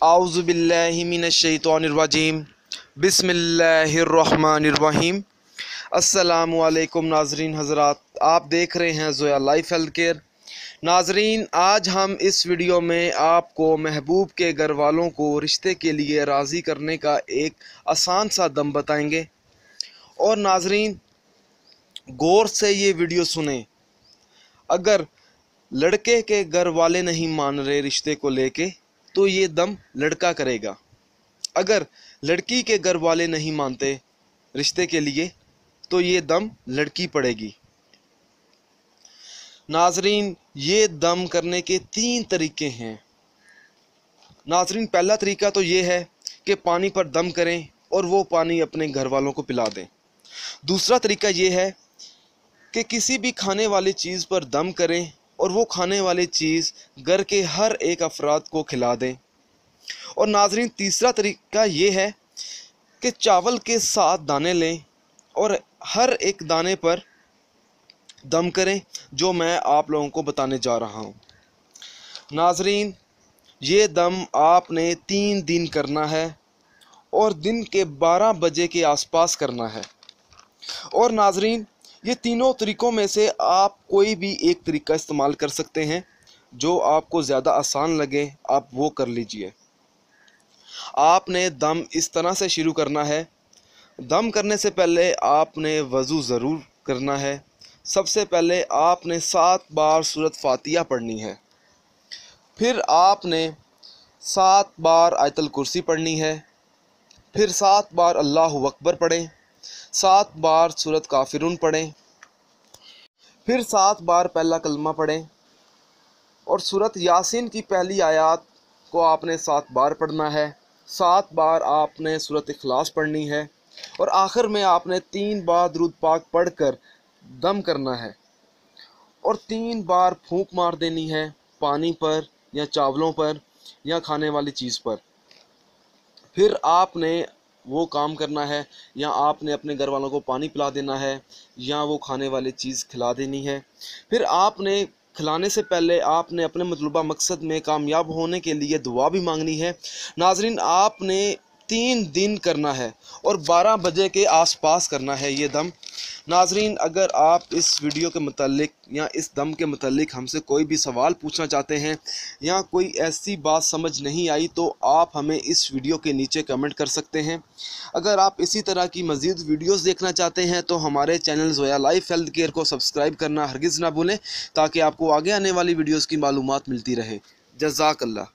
आऊज़ु बिल्लाहि मिनश्शैतानिर्रजीम बिस्मिल्लाहिर्रहमानिर्रहीम। अस्सलामु अलैकुम नाजरीन हज़रात, आप देख रहे हैं ज़ोया लाइफ हेल्थ केयर। नाजरीन, आज हम इस वीडियो में आपको महबूब के घर वालों को रिश्ते के लिए राज़ी करने का एक आसान सा दम बताएंगे। और नाजरीन, गौर से ये वीडियो सुने। अगर लड़के के घर वाले नहीं मान रहे रिश्ते को लेके तो ये दम लड़का करेगा। अगर लड़की के घर वाले नहीं मानते रिश्ते के लिए तो ये दम लड़की पड़ेगी। नाजरीन, ये दम करने के 3 तरीके हैं। नाजरीन, पहला तरीका तो ये है कि पानी पर दम करें और वो पानी अपने घर वालों को पिला दें। दूसरा तरीका ये है कि किसी भी खाने वाली चीज़ पर दम करें और वो खाने वाली चीज़ घर के हर एक अफराद को खिला दें। और नाजरीन, तीसरा तरीका ये है कि चावल के 7 दाने लें और हर एक दाने पर दम करें, जो मैं आप लोगों को बताने जा रहा हूँ। नाजरीन, ये दम आपने 3 दिन करना है और दिन के 12 बजे के आसपास करना है। और नाजरीन, ये तीनों तरीक़ों में से आप कोई भी एक तरीका इस्तेमाल कर सकते हैं, जो आपको ज़्यादा आसान लगे आप वो कर लीजिए। आपने दम इस तरह से शुरू करना है। दम करने से पहले आपने वज़ू ज़रूर करना है। सबसे पहले आपने 7 बार सूरत फातिहा पढ़नी है। फिर आपने 7 बार आयतुल कुर्सी पढ़नी है। फिर 7 बार अल्लाहु अकबर पढ़ें। 7 बार सूरत काफिरून पढ़ें। फिर 7 बार पहला कलमा पढ़ें। और सूरत यासीन की पहली आयत को आपने 7 बार पढ़ना है। 7 बार आपने सूरत इखलास पढ़नी है। और आखिर में आपने 3 बार दुरूद पाक पढ़कर दम करना है और 3 बार फूंक मार देनी है पानी पर या चावलों पर या खाने वाली चीज़ पर। फिर आपने वो काम करना है, या आपने अपने घर वालों को पानी पिला देना है या वो खाने वाली चीज़ खिला देनी है। फिर आपने खिलाने से पहले आपने अपने मतलूबा मकसद में कामयाब होने के लिए दुआ भी मांगनी है। नाजरीन, आपने 3 दिन करना है और 12 बजे के आसपास करना है ये दम। नाजरीन, अगर आप इस वीडियो के मुतालिक या इस दम के मुतालिक हमसे कोई भी सवाल पूछना चाहते हैं या कोई ऐसी बात समझ नहीं आई तो आप हमें इस वीडियो के नीचे कमेंट कर सकते हैं। अगर आप इसी तरह की मज़ीद वीडियोस देखना चाहते हैं तो हमारे channel Zoya life health care को सब्सक्राइब करना हरगिज़ ना भूलें, ताकि आपको आगे आने वाली वीडियोज़ की मालूमात मिलती रहे। जज़ाकल्लाह।